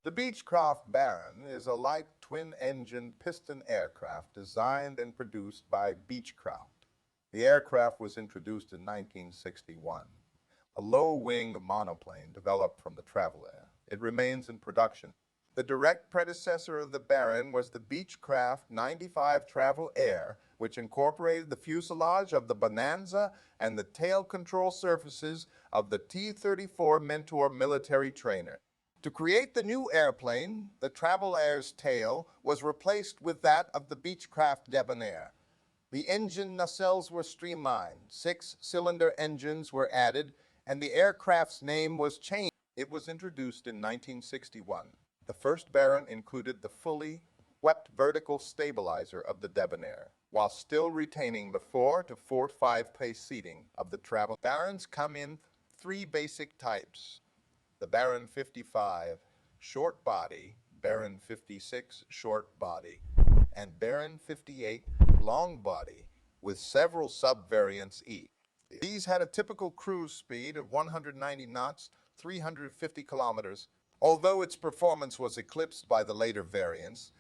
The Beechcraft Baron is a light twin-engine piston aircraft designed and produced by Beechcraft. The aircraft was introduced in 1961, a low-wing monoplane developed from the Travel Air. It remains in production. The direct predecessor of the Baron was the Beechcraft 95 Travel Air, which incorporated the fuselage of the Bonanza and the tail control surfaces of the T-34 Mentor military trainer. To create the new airplane, the Travel Air's tail was replaced with that of the Beechcraft Debonair. The engine nacelles were streamlined, 6-cylinder engines were added, and the aircraft's name was changed. It was introduced in 1961. The first Baron included the fully swept vertical stabilizer of the Debonair, while still retaining the 4 to 4-5 place seating of the Travel. Barons come in three basic types: the Baron 55 short body, Baron 56 short body, and Baron 58 long body, with several sub-variants each. These had a typical cruise speed of 190 knots, 350 kilometers. Although its performance was eclipsed by the later variants,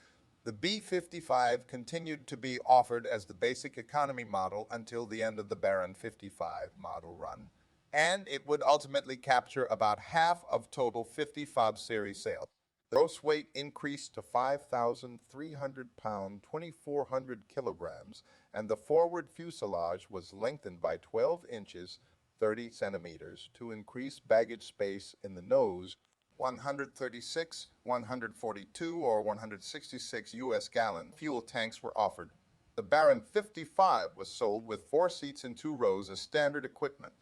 the B-55 continued to be offered as the basic economy model until the end of the Baron 55 model run, and it would ultimately capture about half of total 55 series sales. The gross weight increased to 5,300 pounds, 2,400 kilograms, and the forward fuselage was lengthened by 12 inches, 30 centimeters, to increase baggage space in the nose. 136, 142, or 166 U.S. gallon fuel tanks were offered. The Baron 55 was sold with 4 seats in 2 rows as standard equipment.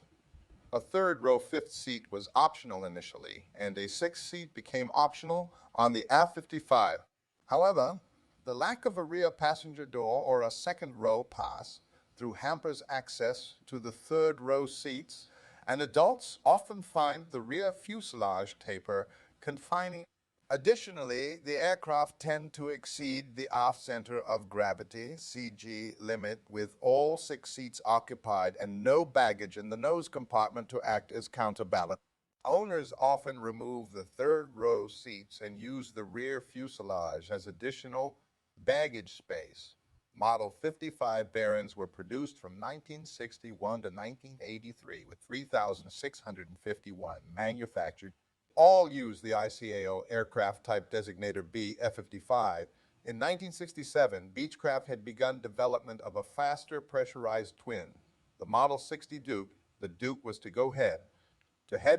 A third row fifth seat was optional initially, and a sixth seat became optional on the A-55. However, the lack of a rear passenger door or a second row pass through hampers access to the third row seats, and adults often find the rear fuselage taper confining. Additionally, the aircraft tend to exceed the aft center of gravity (CG) limit, with all 6 seats occupied and no baggage in the nose compartment to act as counterbalance. Owners often remove the third row seats and use the rear fuselage as additional baggage space. Model 55 Barons were produced from 1961 to 1983, with 3,651 manufactured. All used the ICAO aircraft type designator B F-55. In 1967, Beechcraft had begun development of a faster pressurized twin, the Model 60 Duke. The Duke was to go head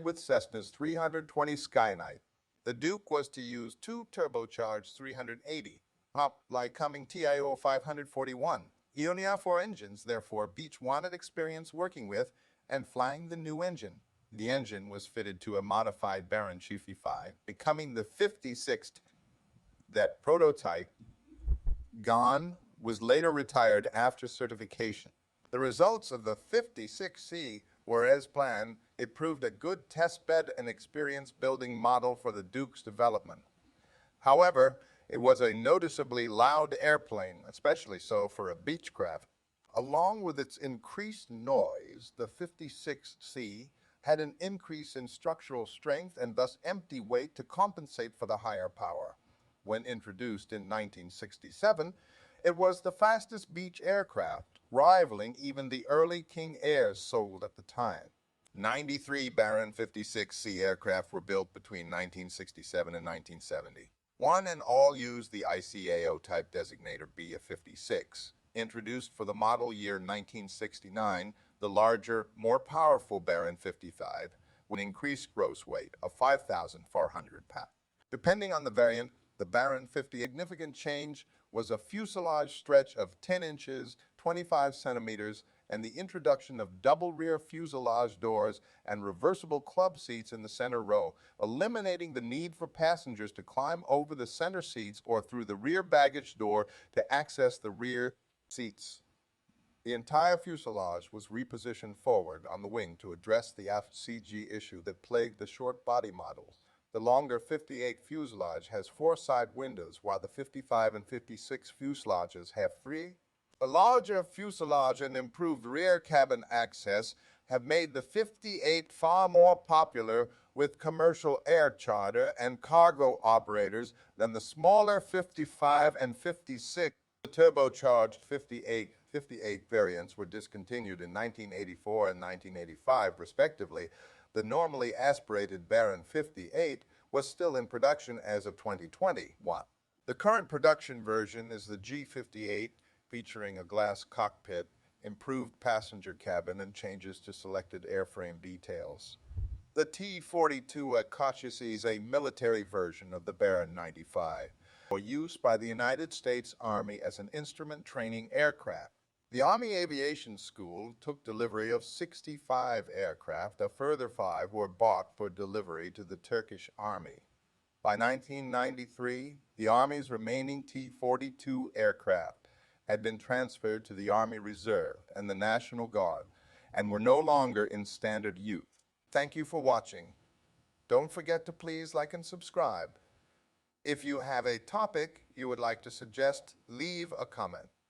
with Cessna's 320 Skyknight. The Duke was to use 2 turbocharged 380, like Cumming TIO 541. Ionia 4 engines, therefore, Beech wanted experience working with and flying the new engine. The engine was fitted to a modified Baron 55, becoming the 56th. That prototype, gone, was later retired after certification. The results of the 56C were as planned. It proved a good testbed and experience building model for the Duke's development. However, it was a noticeably loud airplane, especially so for a Beechcraft. Along with its increased noise, the 56C had an increase in structural strength and thus empty weight to compensate for the higher power. When introduced in 1967, it was the fastest Beech aircraft, rivaling even the early King Airs sold at the time. 93 Baron 56C aircraft were built between 1967 and 1970. One and all used the ICAO type designator BF-56. Introduced for the model year 1969, the larger, more powerful Baron 55 would increase gross weight of 5,400 pounds. Depending on the variant, the Baron 50 significant change was a fuselage stretch of 10 inches, 25 centimeters, and the introduction of double rear fuselage doors and reversible club seats in the center row, eliminating the need for passengers to climb over the center seats or through the rear baggage door to access the rear seats. The entire fuselage was repositioned forward on the wing to address the aft-CG issue that plagued the short body models. The longer 58 fuselage has 4 side windows, while the 55 and 56 fuselages have 3. The larger fuselage and improved rear cabin access have made the 58 far more popular with with commercial air charter and cargo operators than the smaller 55 and 56. The turbocharged 58 variants were discontinued in 1984 and 1985, respectively. The normally aspirated Baron 58 was still in production as of 2021. The current production version is the G58, featuring a glass cockpit, improved passenger cabin, and changes to selected airframe details. The T-42 at Cautious is a military version of the Baron 95 for use by the United States Army as an instrument training aircraft. The Army Aviation School took delivery of 65 aircraft. A further 5 were bought for delivery to the Turkish Army. By 1993, the Army's remaining T-42 aircraft had been transferred to the Army Reserve and the National Guard and were no longer in standard use. Thank you for watching. Don't forget to please like and subscribe. If you have a topic you would like to suggest, leave a comment.